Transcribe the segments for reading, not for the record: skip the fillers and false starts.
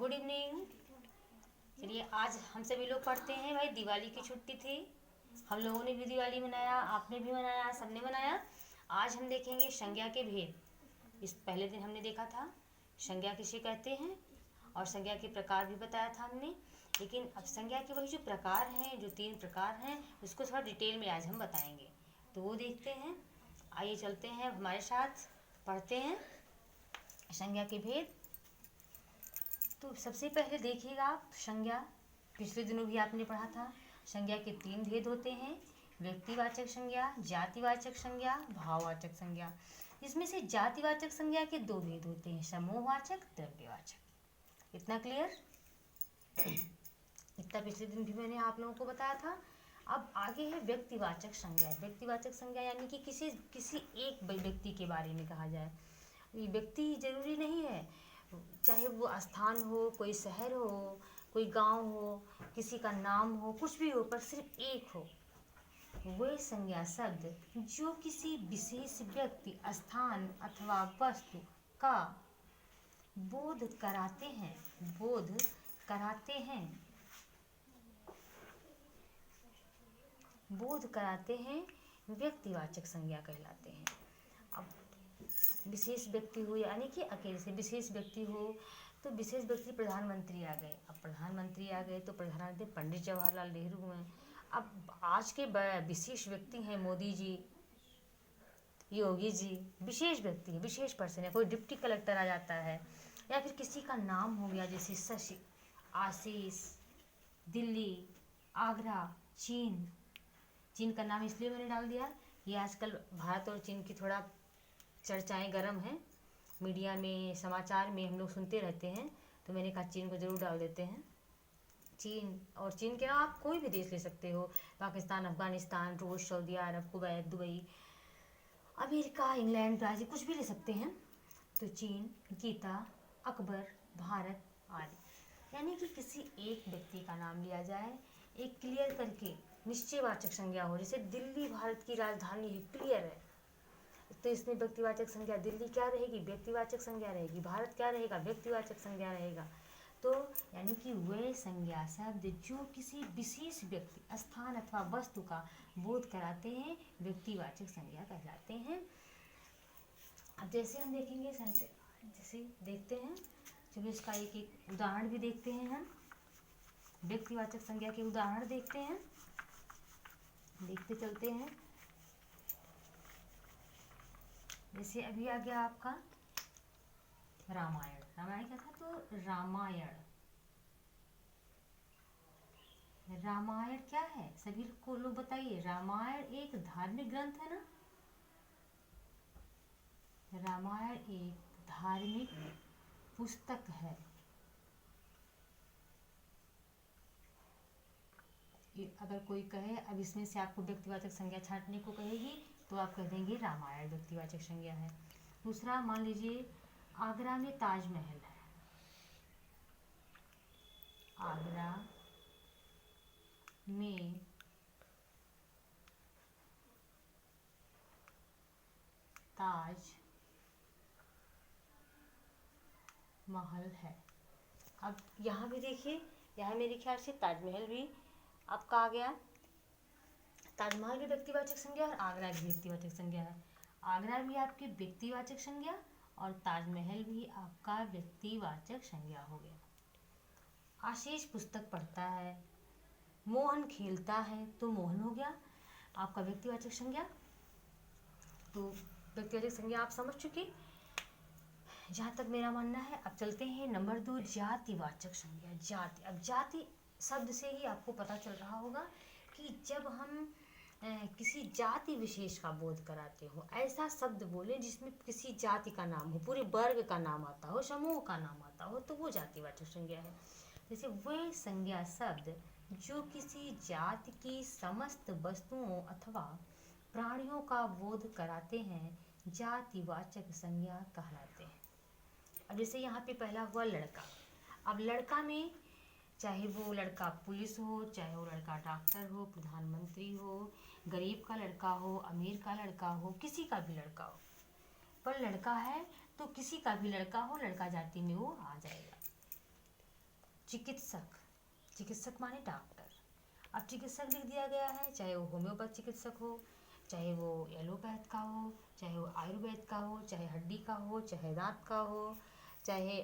Good evening. चलिए आज हम सभी लोग पढ़ते हैं। भाई दिवाली की छुट्टी थी, हम लोगों ने भी दिवाली मनाया, आपने भी मनाया, सबने मनाया। आज हम देखेंगे संज्ञा के भेद। इस पहले दिन हमने देखा था संज्ञा किसे कहते हैं और संज्ञा के प्रकार भी बताया था हमने। लेकिन अब संज्ञा के वही जो प्रकार हैं, जो 3 प्रकार हैं, उसको थोड़ा डिटेल में आज हम बताएंगे, तो वो देखते हैं। आइए चलते हैं हमारे साथ, पढ़ते हैं संज्ञा के भेद। तो सबसे पहले देखिएगा आप, संज्ञा पिछले दिनों भी आपने पढ़ा था। संज्ञा के 3 भेद होते हैं, व्यक्तिवाचक संज्ञा, जातिवाचक संज्ञा, भाववाचक संज्ञा। इसमें से जातिवाचक संज्ञा के 2 भेद होते हैं, समूहवाचक, द्रव्यवाचक। इतना क्लियर? इतना पिछले दिन भी मैंने आप लोगों को बताया था। अब आगे है व्यक्तिवाचक संज्ञा। व्यक्तिवाचक संज्ञा यानी कि किसी एक व्यक्ति के बारे में कहा जाए। ये व्यक्ति जरूरी नहीं है, चाहे वो स्थान हो, कोई शहर हो, कोई गांव हो, किसी का नाम हो, कुछ भी हो, पर सिर्फ एक हो। वे संज्ञा शब्द जो किसी विशेष व्यक्ति, स्थान अथवा वस्तु का बोध कराते हैं, बोध कराते हैं, बोध कराते हैं, व्यक्तिवाचक संज्ञा कहलाते हैं। अब विशेष व्यक्ति हो यानी कि अकेले से विशेष व्यक्ति हो, तो विशेष व्यक्ति प्रधानमंत्री आ गए। अब प्रधानमंत्री आ गए तो प्रधानमंत्री पंडित जवाहरलाल नेहरू हुए। अब आज के विशेष व्यक्ति हैं मोदी जी, योगी जी, विशेष व्यक्ति है, विशेष पर्सन है। कोई डिप्टी कलेक्टर आ जाता है, या फिर किसी का नाम हो गया जैसे शशि, आशीष, दिल्ली, आगरा, चीन। चीन का नाम इसलिए मैंने डाल दिया, ये आजकल भारत और चीन की थोड़ा चर्चाएं गर्म हैं, मीडिया में, समाचार में हम लोग सुनते रहते हैं, तो मैंने कहा चीन को ज़रूर डाल देते हैं। चीन, और चीन के अलावा आप कोई भी देश ले सकते हो, पाकिस्तान, अफगानिस्तान, रूस, सऊदी अरब, Kuwait, Dubai, America, England, Brazil, कुछ भी ले सकते हैं। तो चीन, गीता, अकबर, भारत आदि। यानी कि किसी एक व्यक्ति का नाम लिया जाए, एक क्लियर करके निश्चयवाचक संज्ञा हो। जैसे दिल्ली भारत की राजधानी है, क्लियर है, तो इसमें व्यक्तिवाचक संज्ञा दिल्ली क्या रहेगी? व्यक्तिवाचक संज्ञा रहेगी। भारत क्या रहेगा? व्यक्तिवाचक संज्ञा रहेगा। तो यानी कि वे संज्ञा शब्द जो किसी विशेष व्यक्ति, स्थान अथवा वस्तु का बोध कराते हैं, व्यक्तिवाचक संज्ञा कहलाते हैं। अब जैसे हम देखेंगे, जैसे देखते हैं, चलिए इसका एक एक उदाहरण भी देखते हैं। हम व्यक्तिवाचक संज्ञा के उदाहरण देखते हैं, देखते चलते हैं। जैसे अभी आ गया आपका रामायण। रामायण क्या था? तो रामायण क्या है? सभी को लोग बताइए। रामायण एक धार्मिक ग्रंथ है ना? रामायण एक धार्मिक पुस्तक है। अगर कोई कहे अब इसमें से आपको व्यक्तिवाचक संज्ञा छांटने को कहेगी, तो आप कह देंगे रामायण व्यक्तिवाचक संज्ञा है। दूसरा, मान लीजिए आगरा में ताजमहल है। आगरा में ताज महल है। अब यहाँ भी देखिए, यहाँ मेरे ख्याल से ताजमहल भी आपका आ गया। ताजमहल भी व्यक्तिवाचक संज्ञा और आगरा भी व्यक्तिवाचक संज्ञा है। आगरा भी आपकी व्यक्तिवाचक संज्ञा और ताजमहल भी आपका व्यक्तिवाचक संज्ञा हो गया। आशीष पुस्तक पढ़ता है, मोहन खेलता है, तो मोहन हो गया आपका व्यक्तिवाचक संज्ञा। तो व्यक्तिवाचक संज्ञा आप समझ चुके, जहाँ तक मेरा मानना है। अब चलते हैं नंबर 2, जातिवाचक संज्ञा। जाति, अब जाति शब्द से ही आपको पता चल रहा होगा कि जब हम किसी जाति विशेष का बोध कराते हो, ऐसा शब्द बोले जिसमें किसी जाति का नाम हो, पूरे वर्ग का नाम आता हो, समूह का नाम आता हो, तो वो जातिवाचक संज्ञा है। जैसे वे संज्ञा शब्द जो किसी जाति की समस्त वस्तुओं अथवा प्राणियों का बोध कराते हैं, जातिवाचक संज्ञा कहलाते हैं। अब जैसे यहाँ पे पहला हुआ लड़का। अब लड़का में चाहे वो लड़का पुलिस हो, चाहे वो लड़का डॉक्टर हो, प्रधानमंत्री हो, गरीब का लड़का हो, अमीर का लड़का हो, किसी का भी लड़का हो, पर लड़का है तो किसी का भी लड़का हो, लड़का जाति में वो आ जाएगा। चिकित्सक, चिकित्सक माने डॉक्टर। अब चिकित्सक लिख दिया गया है, चाहे वो होम्योपैथ चिकित्सक हो, चाहे वो एलोपैथ का हो, चाहे वो आयुर्वेद का हो, चाहे हड्डी का हो, चाहे दांत का हो, चाहे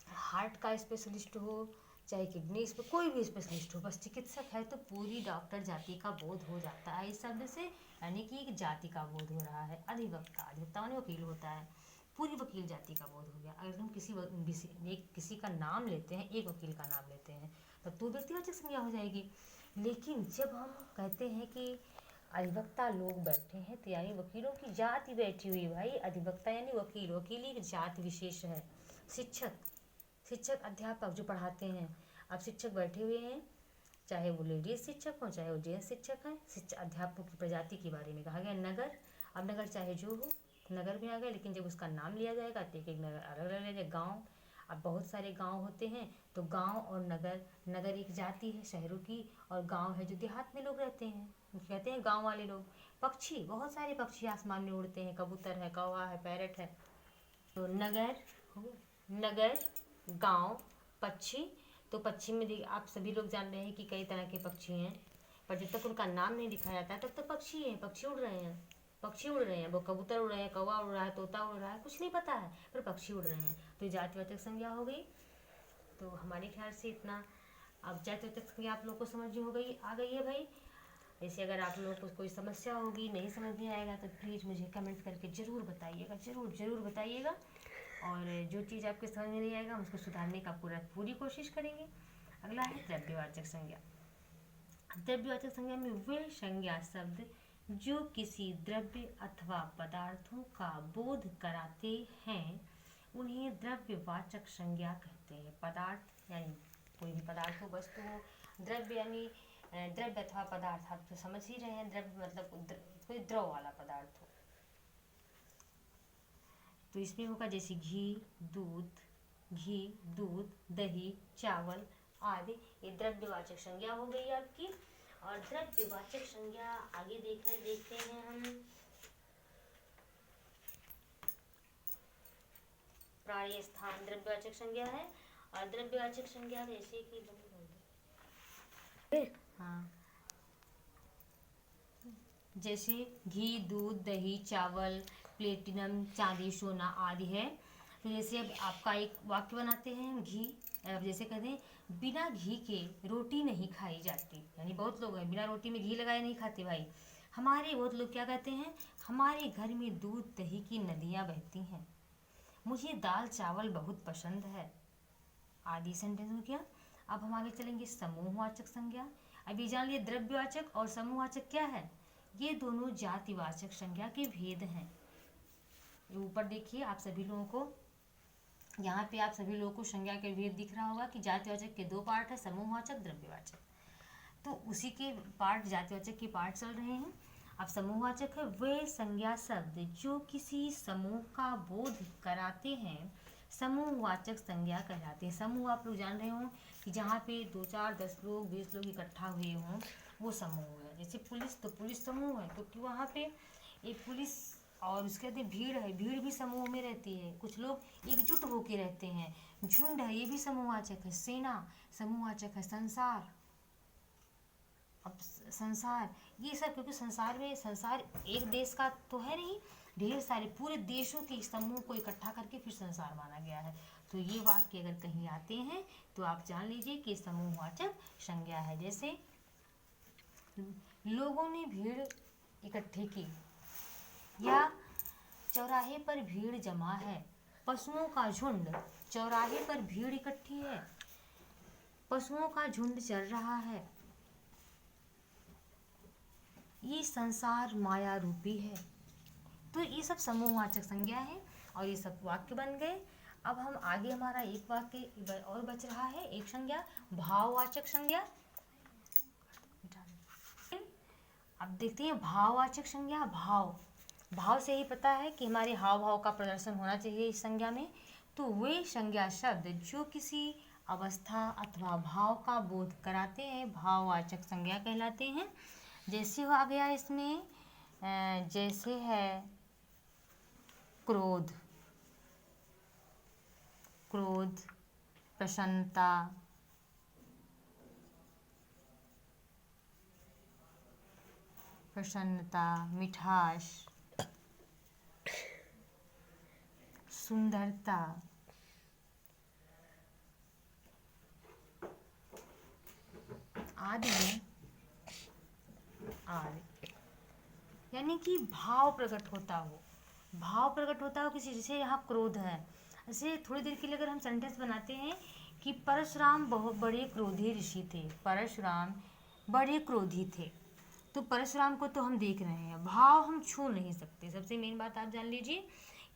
हार्ट का स्पेशलिस्ट हो, चाहे किडनी पे कोई भी स्पेशलिस्ट हो, बस चिकित्सक है तो पूरी डॉक्टर जाति का बोध हो जाता है इस शब्द से, यानी कि एक जाति का बोध हो रहा है। अधिवक्ता, अधिवक्ता माने वकील होता है, पूरी वकील जाति का बोध हो गया। अगर हम किसी का नाम लेते हैं, एक वकील का नाम लेते हैं, तब तो व्यक्तिवाचक संज्ञा हो जाएगी। लेकिन जब हम कहते हैं कि अधिवक्ता लोग बैठे हैं, तो यानी वकीलों की जाति बैठी हुई। भाई अधिवक्ता यानी वकील, वकील एक जाति विशेष है। शिक्षक, शिक्षक अध्यापक जो पढ़ाते हैं। अब शिक्षक बैठे हुए हैं, चाहे वो लेडीज शिक्षक हो, चाहे वो जेंट्स शिक्षक हैं। शिक्षक अध्यापकों की प्रजाति के बारे में कहा गया। नगर, अब नगर चाहे जो हो, नगर में आ गया, लेकिन जब उसका नाम लिया जाएगा तो एक एक नगर अलग अलग रहेगा। गाँव, अब बहुत सारे गांव होते हैं, तो गांव और नगर, नगर एक जाति है शहरों की, और गांव है जो देहात में लोग रहते हैं, कहते हैं गांव वाले लोग। पक्षी, बहुत सारे पक्षी आसमान में उड़ते हैं, कबूतर है, कौवा है, पैरट है। तो नगर, नगर, गांव, पक्षी। तो पक्षी में आप सभी लोग जान रहे हैं कि कई तरह के पक्षी हैं, पर जब तक उनका नाम नहीं दिखाया जाता तब तक पक्षी हैं, पक्षी उड़ रहे हैं, पक्षी उड़ रहे हैं। वो कबूतर उड़ रहे हैं, कौवा उड़ रहा है, तोता उड़ रहा है, कुछ नहीं पता है, पर पक्षी उड़ रहे हैं। तो जातिवाचक संज्ञा हो गई। तो हमारे ख्याल से इतना। अब जातिवाचक संज्ञा आप लोग को समझ हो गई, आ गई है भाई। जैसे अगर आप लोगों को कोई समस्या होगी, नहीं समझ में आएगा, तो प्लीज़ मुझे कमेंट करके ज़रूर बताइएगा, ज़रूर बताइएगा। और जो चीज़ आपके समझ में नहीं आएगा, हम उसको सुधारने का पूरी कोशिश करेंगे। अगला है द्रव्यवाचक संज्ञा। द्रव्यवाचक संज्ञा में वे संज्ञा शब्द जो किसी द्रव्य अथवा पदार्थों का बोध कराते हैं, उन्हें द्रव्यवाचक संज्ञा कहते हैं। पदार्थ यानी कोई भी पदार्थ हो, वस्तु हो। द्रव्य यानी द्रव्य अथवा पदार्थ, आप तो समझ ही रहे हैं, द्रव्य मतलब कोई द्रव वाला पदार्थ हो। तो इसमें होगा जैसे घी, दूध, दही, चावल आदि, ये द्रव्यवाचक संज्ञा हो गई आपकी। और द्रव्यवाचक संज्ञा आगे देखते हैं हम। प्राणी स्थान द्रव्यवाचक संज्ञा है। और द्रव्यवाचक संज्ञा जैसे कि हाँ, जैसे घी, दूध, दही, चावल, प्लेटिनम, चांदी, सोना आदि है। तो जैसे अब आपका एक वाक्य बनाते हैं घी, जैसे कहते हैं बिना घी के रोटी नहीं खाई जाती, यानी बहुत लोग हैं बिना रोटी में घी लगाए नहीं खाते भाई। हमारे बहुत लोग क्या कहते हैं, हमारे घर में दूध दही की नदियाँ बहती हैं, मुझे दाल चावल बहुत पसंद है आदि सेंटेंस हो गया। अब हम आगे चलेंगे समूहवाचक संज्ञा। अभी जान लिए द्रव्यवाचक और समूहवाचक क्या है, ये दोनों जातिवाचक संज्ञा के भेद हैं। ऊपर देखिए आप सभी लोगों को, यहाँ पे आप सभी लोगों को संज्ञा के भेद दिख रहा होगा कि जातिवाचक के दो पार्ट है, समूहवाचक, द्रव्यवाचक। तो उसी के पार्ट, जातिवाचक के पार्ट चल रहे हैं। अब समूहवाचक है वे संज्ञा शब्द जो किसी समूह का बोध कराते हैं, समूहवाचक संज्ञा कहलाते हैं। समूह आप लोग जान रहे हो कि जहाँ पे 2, 4, 10 लोग 20 लोग इकट्ठा हुए हों, वो समूह है। जैसे पुलिस, तो पुलिस समूह है, क्योंकि वहाँ पे एक पुलिस और उसके बाद भीड़ है, भीड़ भी समूह में रहती है, कुछ लोग एकजुट होकर रहते हैं। झुंड है, ये भी समूहवाचक है। सेना समूहवाचक है। संसार, अब संसार, ये सब, क्योंकि संसार में, संसार एक देश का तो है नहीं, ढेर सारे पूरे देशों के समूह को इकट्ठा करके फिर संसार माना गया है। तो ये वाक्य अगर कहीं आते हैं तो आप जान लीजिए कि समूहवाचक संज्ञा है। जैसे लोगों ने भीड़ इकट्ठी की, या चौराहे पर भीड़ जमा है, पशुओं का झुंड, चौराहे पर भीड़ इकट्ठी है, पशुओं का झुंड चल रहा है, ये संसार माया रूपी है। तो ये सब समूहवाचक संज्ञा है और ये सब वाक्य बन गए। अब हम आगे, हमारा एक वाक्य और बच रहा है, एक संज्ञा भाववाचक संज्ञा। अब देखते हैं भाववाचक संज्ञा। भाव से ही पता है कि हमारे हाव भाव का प्रदर्शन होना चाहिए इस संज्ञा में। तो वे संज्ञा शब्द जो किसी अवस्था अथवा भाव का बोध कराते हैं, भाववाचक संज्ञा कहलाते हैं। जैसे हो आ गया इसमें, जैसे है क्रोध, प्रसन्नता, प्रसन्नता, मिठास, सुंदरता, आदि आदि। यानी कि भाव प्रकट होता हो, भाव प्रकट होता हो किसी, जैसे यहाँ क्रोध है, ऐसे थोड़ी देर के लिए अगर हम सेंटेंस बनाते हैं कि परशुराम बहुत बड़े क्रोधी ऋषि थे, परशुराम बड़े क्रोधी थे, तो परशुराम को तो हम देख रहे हैं, भाव हम छू नहीं सकते। सबसे मेन बात आप जान लीजिए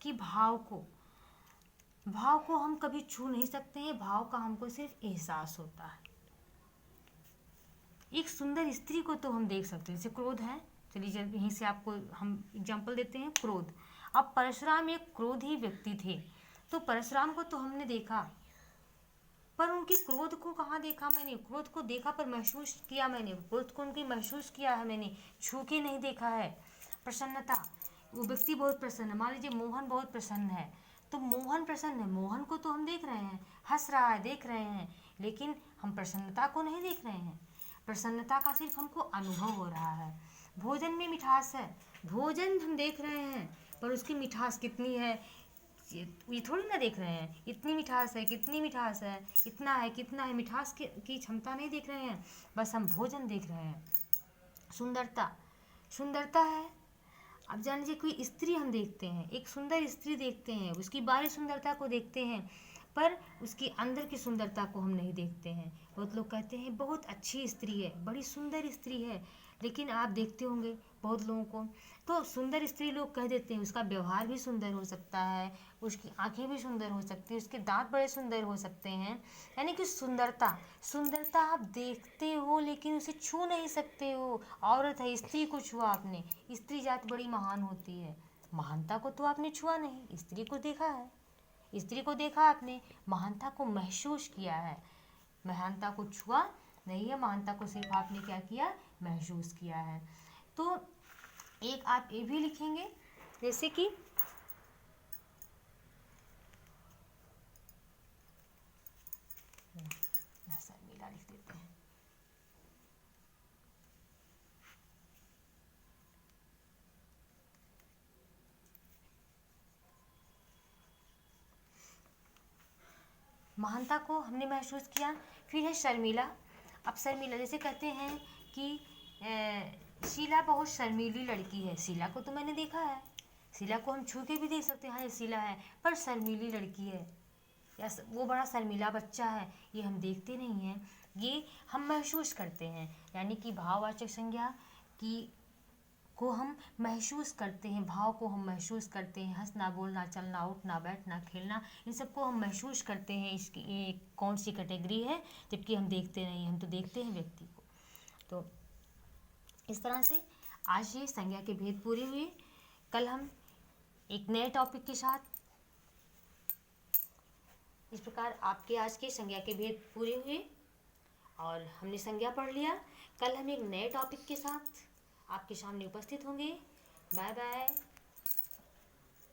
कि भाव को हम कभी छू नहीं सकते हैं, भाव का हमको सिर्फ एहसास होता है। एक सुंदर स्त्री को तो हम देख सकते हैं, जैसे क्रोध है, चलिए जब यहीं से आपको हम एग्जाम्पल देते हैं, क्रोध। अब परशुराम एक क्रोधी व्यक्ति थे, तो परशुराम को तो हमने देखा, पर उनके क्रोध को कहाँ देखा मैंने, क्रोध को देखा पर महसूस किया मैंने, क्रोध को उनकी महसूस किया है मैंने, छू के नहीं देखा है। प्रसन्नता, वो व्यक्ति बहुत प्रसन्न है, मान लीजिए मोहन बहुत प्रसन्न है, तो मोहन प्रसन्न है, मोहन को तो हम देख रहे हैं, हंस रहा है, देख रहे हैं, लेकिन हम प्रसन्नता को नहीं देख रहे हैं, प्रसन्नता का सिर्फ हमको अनुभव हो रहा है। भोजन में मिठास है, भोजन हम देख रहे हैं, पर उसकी मिठास कितनी है ये थोड़ी ना देख रहे हैं, इतनी मिठास है, कितनी मिठास है, इतना है, कितना है, मिठास की क्षमता नहीं देख रहे हैं, बस हम भोजन देख रहे हैं। सुंदरता, सुंदरता है, अब जान लीजिए कोई स्त्री हम देखते हैं, एक सुंदर स्त्री देखते हैं, उसकी बाहरी सुंदरता को देखते हैं, पर उसकी अंदर की सुंदरता को हम नहीं देखते हैं। बहुत लोग कहते हैं बहुत अच्छी स्त्री है, बड़ी सुंदर स्त्री है, लेकिन आप देखते होंगे बहुत लोगों को, तो सुंदर स्त्री लोग कह देते हैं, उसका व्यवहार भी सुंदर हो सकता है, उसकी आंखें भी सुंदर हो सकती है, उसके दांत बड़े सुंदर हो सकते हैं। यानी कि सुंदरता, सुंदरता आप देखते हो लेकिन उसे छू नहीं सकते हो। औरत है, स्त्री को छुआ आपने, स्त्री जात बड़ी महान होती है, महानता को तो आपने छुआ नहीं, स्त्री को देखा है, स्त्री को देखा आपने, महानता को महसूस किया है, महानता को छुआ नहीं है, महानता को सिर्फ आपने क्या किया, महसूस किया है। तो एक आप ये भी लिखेंगे, जैसे कि शर्मिला लिख देते हैं, महानता को हमने महसूस किया। फिर है शर्मिला। अब शर्मिला, जैसे कहते हैं कि शीला बहुत शर्मीली लड़की है, शीला को तो मैंने देखा है, शीला को हम छू के भी देख सकते हैं, हाँ ये शीला है, पर शर्मीली लड़की है, या वो बड़ा शर्मिला बच्चा है, ये हम देखते नहीं हैं, ये हम महसूस करते हैं। यानी कि भाववाचक संज्ञा की को हम महसूस करते हैं, भाव को हम महसूस करते हैं, हंसना, बोलना, चलना, उठना, बैठना, खेलना, इन सबको हम महसूस करते हैं। इसकी ये कौन सी कैटेगरी है, जबकि हम देखते नहीं, हम तो देखते हैं व्यक्ति को। तो इस तरह से आज ये संज्ञा के भेद पूरे हुए। कल हम एक नए टॉपिक के साथ, इस प्रकार आपके आज के संज्ञा के भेद पूरे हुए और हमने संज्ञा पढ़ लिया। कल हम एक नए टॉपिक के साथ आपके सामने उपस्थित होंगे। Bye bye.